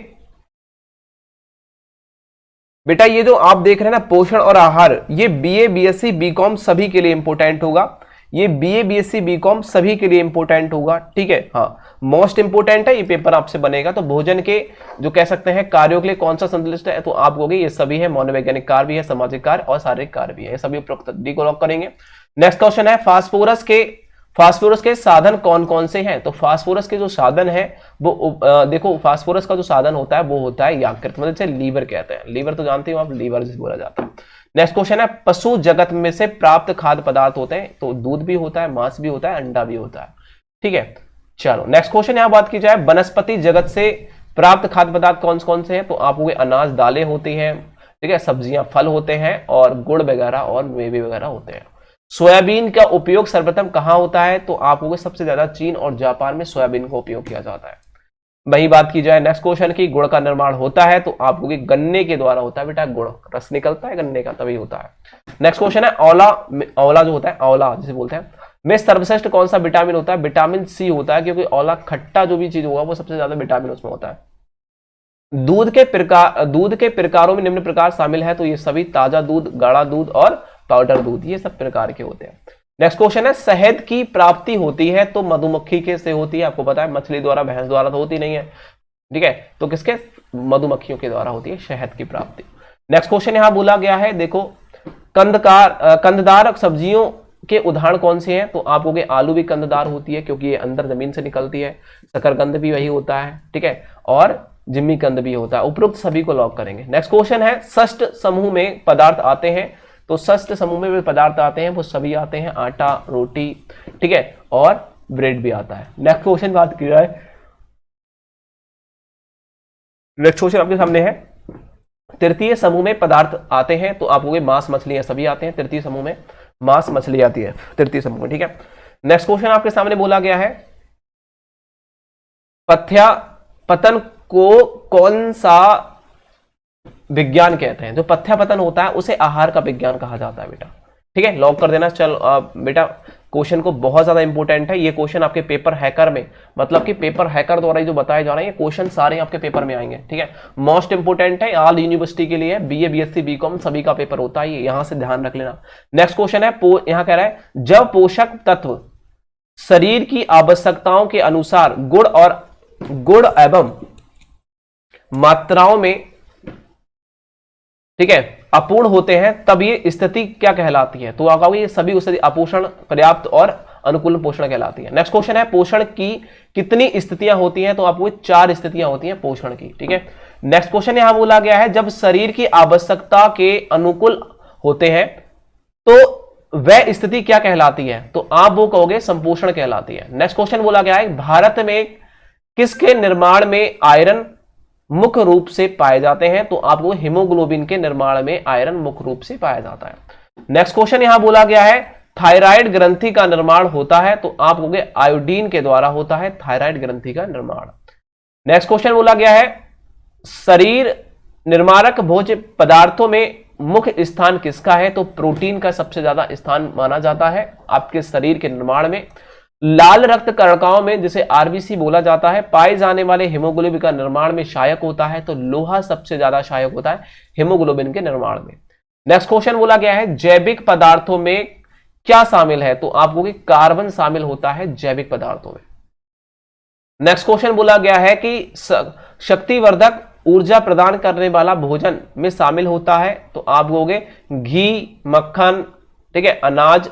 बेटा ये जो आप देख रहे हैं ना पोषण और आहार, ये बीए बीएससी बीकॉम सभी के लिए इंपॉर्टेंट होगा। ये बीए बीएससी बीकॉम सभी के लिए इंपॉर्टेंट होगा, ठीक है? हाँ मोस्ट इंपॉर्टेंट है, ये पेपर आपसे बनेगा। तो भोजन के जो कह सकते हैं कार्यों के लिए कौन सा संश्लिष्ट है? तो आप कहोगे ये सभी है, मनोवैज्ञानिक कार्य भी है, सामाजिक कार्य और शारीरिक कार्य भी है, ये सभी उपरोक्त डी को लॉक करेंगे। नेक्स्ट क्वेश्चन है फास्फोरस के साधन कौन कौन से हैं? तो फास्फोरस के जो साधन है वो देखो फास्फोरस का जो साधन होता है वो होता है यकृत, मतलब जैसे लीवर कहते हैं, लीवर तो जानते हो आप, लीवर जिसे बोला जाता है। नेक्स्ट क्वेश्चन है पशु जगत में से प्राप्त खाद्य पदार्थ होते हैं? तो दूध भी होता है, मांस भी होता है, अंडा भी होता है, ठीक है? चलो नेक्स्ट क्वेश्चन यहां बात की जाए वनस्पति जगत से प्राप्त खाद्य पदार्थ कौन कौन से हैं? तो आप वो अनाज दालें होती हैं, ठीक है, सब्जियां फल होते हैं और गुड़ वगैरह और मेवे वगैरह होते हैं। सोयाबीन का उपयोग सर्वप्रथम कहां होता है? तो आप सबसे ज्यादा चीन और जापान में सोयाबीन का उपयोग किया जाता है। वही बात की जाए नेक्स्ट क्वेश्चन की, गुड़ का निर्माण होता है तो आप कहोगे गन्ने के द्वारा होता है बेटा, गुड़ रस निकलता है गन्ने का तभी होता है। नेक्स्ट क्वेश्चन है औला, औला जो होता है औला जिसे बोलते हैं में सर्वश्रेष्ठ कौन सा विटामिन होता है? विटामिन सी होता है, क्योंकि औला खट्टा जो भी चीज होगा वो सबसे ज्यादा विटामिन उसमें होता है। दूध के प्रकारों में निम्न प्रकार शामिल है, तो ये सभी ताजा दूध, गाढ़ा दूध और पाउडर दूध, ये सब प्रकार के होते हैं। नेक्स्ट क्वेश्चन है शहद की प्राप्ति होती है तो मधुमक्खी के से होती है, आपको पता है मछली द्वारा, भैंस द्वारा तो होती नहीं है, ठीक है, तो किसके? मधुमक्खियों के द्वारा होती है शहद की प्राप्ति। नेक्स्ट क्वेश्चन यहां बोला गया है, देखो कंददार सब्जियों के उदाहरण कौन से हैं? तो आप कहोगे आलू भी कंददार होती है क्योंकि ये अंदर जमीन से निकलती है, शकरकंद भी वही होता है, ठीक है, और जिम्मी कंद भी होता है। उपरोक्त सभी को लॉक करेंगे। नेक्स्ट क्वेश्चन है षष्ठ समूह में पदार्थ आते हैं, तो षष्ठ समूह में भी पदार्थ आते हैं वो सभी आते हैं, आटा, रोटी, ठीक है, और ब्रेड भी आता है। नेक्स्ट क्वेश्चन बात की जाए, नेक्स्ट क्वेश्चन आपके सामने है तृतीय समूह में पदार्थ आते हैं, तो आप कहोगे मांस, मछलियां सभी आते हैं तृतीय समूह में, मांस मछली आती है तृतीय समूह में, ठीक है। नेक्स्ट क्वेश्चन आपके सामने बोला गया है पथ्यापतन को कौन सा विज्ञान कहते हैं? जो पथ्यापतन होता है उसे आहार का विज्ञान कहा जाता है बेटा, ठीक है, लॉक कर देना। चल बेटा क्वेश्चन को बहुत ज्यादा इंपॉर्टेंट है ये क्वेश्चन आपके पेपर हैकर में, मतलब कि पेपर हैकर द्वारा जो बताए जा रहे हैं ये क्वेश्चन सारे आपके पेपर में आएंगे, ठीक है, मोस्ट इंपोर्टेंट है ऑल यूनिवर्सिटी के लिए, बीए, बीएससी, बीकॉम सभी का पेपर होता है, यहां से ध्यान रख लेना। नेक्स्ट क्वेश्चन है यहां कह रहा है जब पोषक तत्व शरीर की आवश्यकताओं के अनुसार गुण एवं मात्राओं में, ठीक है, अपूर्ण होते हैं तब ये स्थिति क्या कहलाती है? तो आप कहोगे ये सभी स्थिति अपोषण, पर्याप्त और अनुकूल पोषण कहलाती है। नेक्स्ट क्वेश्चन है पोषण की कितनी स्थितियां होती हैं? तो आपको 4 स्थितियां होती हैं पोषण की, ठीक है। नेक्स्ट क्वेश्चन यहां बोला गया है जब शरीर की आवश्यकता के अनुकूल होते हैं तो वह स्थिति क्या कहलाती है? तो आप वो कहोगे संपोषण कहलाती है। नेक्स्ट क्वेश्चन बोला गया है भारत में किसके निर्माण में आयरन मुख्य रूप से पाए जाते हैं? तो आपको हीमोग्लोबिन के निर्माण में आयरन मुख्य रूप से पाया जाता है। नेक्स्ट क्वेश्चन यहां बोला गया है थायराइड ग्रंथि का निर्माण होता है, तो आप कहोगे आयोडीन के द्वारा होता है थायराइड ग्रंथि का निर्माण। नेक्स्ट क्वेश्चन बोला गया है शरीर निर्माणक भोज्य पदार्थों में मुख्य स्थान किसका है? तो प्रोटीन का सबसे ज्यादा स्थान माना जाता है आपके शरीर के निर्माण में। लाल रक्त कणिकाओं में जिसे आरबीसी बोला जाता है पाए जाने वाले हीमोग्लोबिन का निर्माण में सहायक होता है, तो लोहा सबसे ज्यादा सहायक होता है हीमोग्लोबिन के निर्माण में। नेक्स्ट क्वेश्चन बोला गया है जैविक पदार्थों में क्या शामिल है? तो आप कहोगे कार्बन शामिल होता है जैविक पदार्थों में। नेक्स्ट क्वेश्चन बोला गया है कि शक्तिवर्धक ऊर्जा प्रदान करने वाला भोजन में शामिल होता है, तो आप कहोगे घी, मक्खन, ठीक है, अनाज,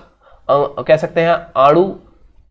कह सकते हैं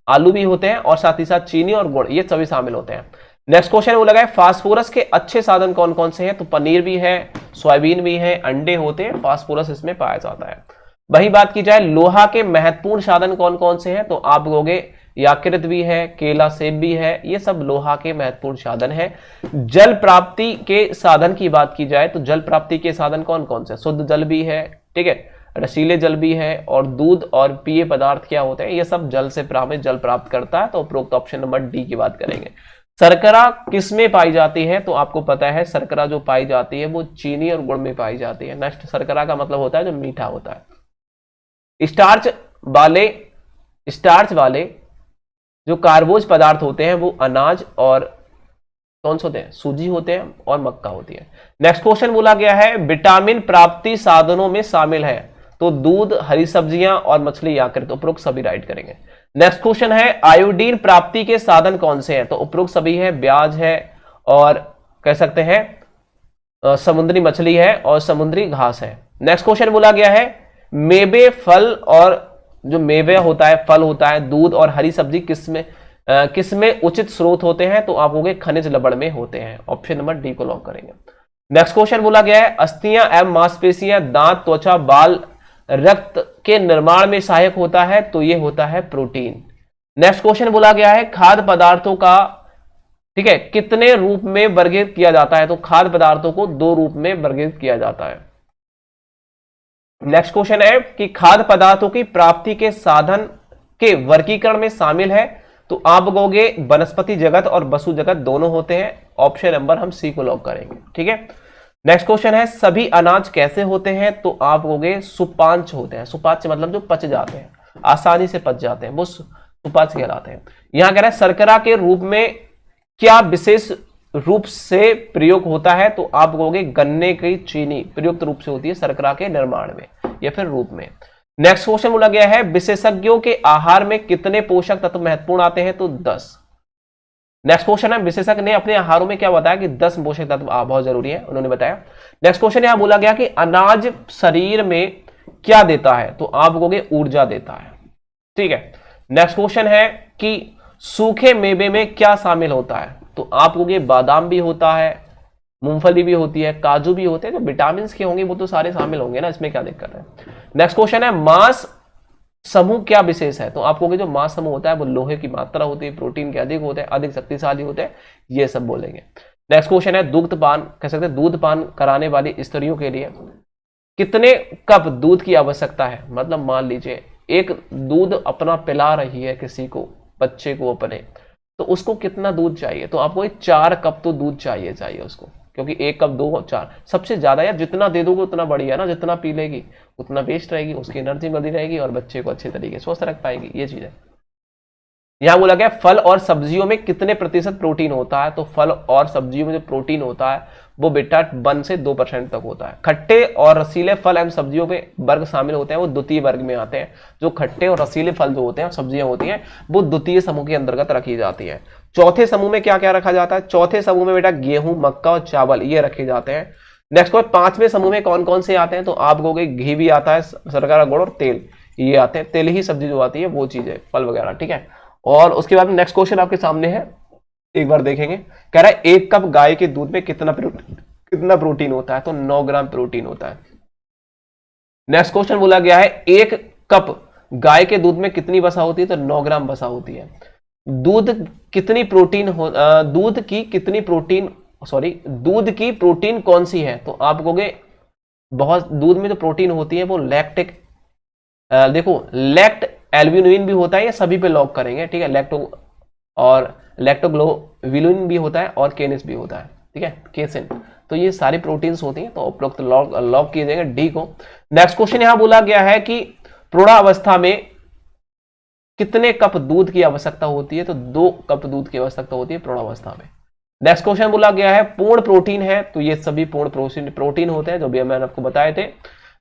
आलू भी होते हैं, और साथ ही साथ चीनी और गुड़, ये सभी शामिल होते हैं। नेक्स्ट क्वेश्चन बोला गया फास्फोरस के अच्छे साधन कौन कौन से हैं? तो पनीर भी है, सोयाबीन भी है, अंडे होते हैं, फास्फोरस इसमें पाया जाता है। वही बात की जाए लोहा के महत्वपूर्ण साधन कौन कौन से हैं? तो आप कहोगे यकृत भी है, केला, सेब भी है, ये सब लोहा के महत्वपूर्ण साधन है। जल प्राप्ति के साधन की बात की जाए तो जल प्राप्ति के साधन कौन कौन से? शुद्ध जल भी है, ठीक है, रसीले जल भी है, और दूध और पेय पदार्थ क्या होते हैं? ये सब जल से जल प्राप्त करता है, तो उपरोक्त ऑप्शन नंबर डी की बात करेंगे। शर्करा किस में पाई जाती है? तो आपको पता है शर्करा जो पाई जाती है वो चीनी और गुड़ में पाई जाती है। नेक्स्ट शर्करा का मतलब होता है जो मीठा होता है। स्टार्च वाले जो कार्बोज पदार्थ होते हैं वो अनाज और कौन से होते हैं? सूजी होते हैं और मक्का होती है। नेक्स्ट क्वेश्चन बोला गया है विटामिन प्राप्ति साधनों में शामिल है, तो दूध, हरी सब्जियां और मछली, यकृत, उपरोक्त सभी राइट करेंगे। नेक्स्ट क्वेश्चन है आयोडीन प्राप्ति के साधन कौन से हैं? तो उपरोक्त सभी है, ब्याज है, और कह सकते हैं समुद्री मछली है, और समुद्री घास है। नेक्स्ट क्वेश्चन बोला गया है मेवे, फल, और जो मेवे होता है, फल होता है, दूध और हरी सब्जी किसमें उचित स्रोत होते हैं? तो आप कहोगे खनिज लवण में होते हैं। ऑप्शन नंबर डी को लॉक करेंगे। नेक्स्ट क्वेश्चन बोला गया है अस्थियां एवं मांसपेशियां, दांत, त्वचा, बाल, रक्त के निर्माण में सहायक होता है, तो ये होता है प्रोटीन। नेक्स्ट क्वेश्चन बोला गया है खाद्य पदार्थों का, ठीक है, कितने रूप में वर्गीकृत किया जाता है? तो खाद्य पदार्थों को 2 रूप में वर्गीकृत किया जाता है। नेक्स्ट क्वेश्चन है कि खाद्य पदार्थों की प्राप्ति के साधन के वर्गीकरण में शामिल है, तो आप कहोगे वनस्पति जगत और वसु जगत दोनों होते हैं। ऑप्शन नंबर हम सी को लॉक करेंगे। ठीक है, नेक्स्ट क्वेश्चन है सभी अनाज कैसे होते हैं, तो आप कहोगे सुपाच्य होते हैं। सुपाच्य मतलब जो पच जाते हैं, आसानी से पच जाते हैं, वो सुपाच्य कहलाते हैं। यहां कह रहा है शर्करा के रूप में क्या विशेष रूप से प्रयोग होता है, तो आप कहोगे गन्ने की चीनी प्रयुक्त रूप से होती है शर्करा के निर्माण में या फिर रूप में। नेक्स्ट क्वेश्चन बोला गया है विशेषज्ञों के आहार में कितने पोषक तत्व महत्वपूर्ण आते हैं, तो 10। नेक्स्ट क्वेश्चन है विशेषज्ञ ने अपने आहारों में क्या बताया कि 10 पोषक तत्व बहुत जरूरी है, उन्होंने बताया। नेक्स्ट क्वेश्चन यहां बोला गया कि अनाज शरीर में क्या देता है, तो आप कहोगे ऊर्जा देता है। ठीक है, नेक्स्ट क्वेश्चन है कि सूखे मेवे में क्या शामिल होता है, तो आप कहोगे बादाम भी होता है, मूंगफली भी होती है, काजू भी होते हैं। जो विटामिन के होंगे वो तो सारे शामिल होंगे ना, इसमें क्या दिक्कत है। नेक्स्ट क्वेश्चन है मांस समूह क्या विशेष है, तो आप कहोगे जो मांस समूह होता है वो लोहे की मात्रा होती है, प्रोटीन के अधिक होते हैं, अधिक शक्तिशाली होते हैं, ये सब बोलेंगे। नेक्स्ट क्वेश्चन है दूध पान कह सकते हैं दूध पान कराने वाली स्त्रियों के लिए कितने कप दूध की आवश्यकता है, मतलब मान लीजिए एक दूध अपना पिला रही है किसी को, बच्चे को अपने, तो उसको कितना दूध चाहिए, तो आपको 4 कप तो दूध चाहिए उसको, क्योंकि 1 कप 2 4 सबसे ज्यादा यार, जितना दे दोगे उतना बढ़िया ना, जितना पी लेगी उतना बेस्ट रहेगी, उसकी एनर्जी बनी रहेगी और बच्चे को अच्छे तरीके से स्वस्थ रख पाएगी, ये चीज है। यहां बोला गया फल और सब्जियों में कितने प्रतिशत प्रोटीन होता है, तो फल और सब्जियों में जो प्रोटीन होता है वो बेटा 1 से 2% तक होता है। खट्टे और रसीले फल एवं सब्जियों के वर्ग शामिल होते हैं, वो द्वितीय वर्ग में आते हैं। जो खट्टे और रसीले फल जो होते हैं, सब्जियां होती हैं, वो द्वितीय समूह के अंतर्गत रखी जाती है। चौथे समूह में क्या क्या रखा जाता है, चौथे समूह में बेटा गेहूं, मक्का और चावल ये रखे जाते हैं। नेक्स्ट क्वेश्चन 5वें समूह में कौन कौन से आते हैं, तो आप कहोगे घी भी आता है, शर्करा, गुड़ और तेल ये आते हैं। तेल ही सब्जी जो आती है वो चीज है, फल वगैरह। ठीक है, और उसके बाद नेक्स्ट क्वेश्चन आपके सामने है, एक बार देखेंगे। कह रहा है 1 कप गाय के दूध में कितना प्रोटीन होता है, तो 9 ग्राम प्रोटीन होता है। नेक्स्ट क्वेश्चन बोला गया है 1 कप गाय के दूध में कितनी वसा होती है, तो 9 ग्राम वसा होती है। दूध की प्रोटीन कौन सी है, तो आप कहोगे बहुत दूध में जो प्रोटीन होती है वो लैक्टिक लैक्ट एल्ब्यूमिन भी होता है, ये सभी पे लॉक करेंगे। ठीक है, लैक्टोग्लोबिलिन भी होता है और केनिस भी होता है। ठीक है, केसिन, तो ये सारी प्रोटीन्स होती हैं, तो उपरोक्त लॉक किए जाएंगे डी को। नेक्स्ट क्वेश्चन यहां बोला गया है कि प्रौढ़ावस्था में कितने कप दूध की आवश्यकता होती है, तो 2 कप दूध की आवश्यकता होती है प्रौढ़ावस्था में। नेक्स्ट क्वेश्चन बोला गया है पूर्ण प्रोटीन है, तो ये सभी पूर्ण प्रोटीन होते हैं जो भी मैंने आपको बताए थे।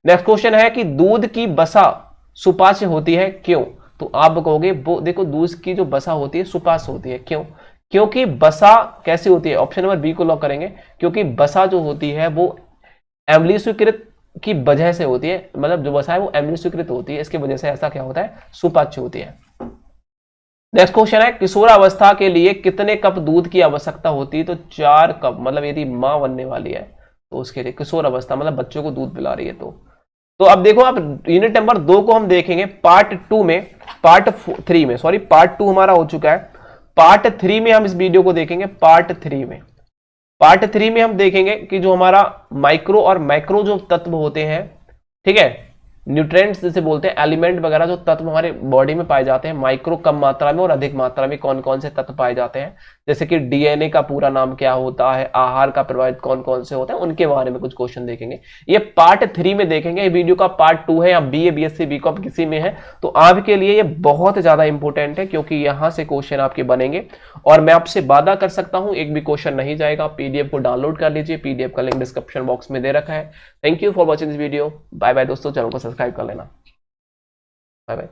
नेक्स्ट क्वेश्चन है कि दूध की बसा सुपाच्य होती है, क्यों, तो आप कहोगे वो देखो दूध की जो बसा होती है सुपाच्य होती है, क्यों, क्योंकि बसा कैसी होती है, ऑप्शन नंबर बी को लॉक करेंगे, क्योंकि बसा जो होती है वो अम्लीय स्वीकृत की वजह से होती है, मतलब जो वसा है वो अम्लीय स्वीकृत होती है, इसकी वजह से ऐसा क्या होता है, सुपाच्य होती है। नेक्स्ट क्वेश्चन है किशोरावस्था के लिए कितने कप दूध की आवश्यकता होती है, तो 4 कप, मतलब यदि मां बनने वाली है तो उसके लिए किशोर अवस्था मतलब बच्चों को दूध पिला रही है। तो अब देखो आप यूनिट नंबर 2 को हम देखेंगे पार्ट 2 में, पार्ट 2 हमारा हो चुका है। पार्ट 3 में हम इस वीडियो को देखेंगे। पार्ट 3 में हम देखेंगे कि जो हमारा माइक्रो और मैक्रो जो तत्व होते हैं, ठीक है, न्यूट्रिएंट्स जैसे बोलते हैं, एलिमेंट वगैरह जो तत्व हमारे बॉडी में पाए जाते हैं, माइक्रो कम मात्रा में और अधिक मात्रा में कौन कौन से तत्व पाए जाते हैं, जैसे कि डीएनए का पूरा नाम क्या होता है, आहार का प्रभावित कौन कौन से होते हैं, उनके बारे में कुछ क्वेश्चन देखेंगे। ये पार्ट 3 में देखेंगे। ये वीडियो का पार्ट 2 है, या बीए, बीएससी, बीकॉम किसी में है तो आपके लिए ये बहुत ज्यादा इंपॉर्टेंट है, क्योंकि यहां से क्वेश्चन आपके बनेंगे। और मैं आपसे वादा कर सकता हूं एक भी क्वेश्चन नहीं जाएगा। पीडीएफ को डाउनलोड कर लीजिए, पीडीएफ का लिंक डिस्क्रिप्शन बॉक्स में दे रखा है। Thank you for watching this video. Bye bye दोस्तों, चैनल को सब्सक्राइब कर लेना। Bye bye.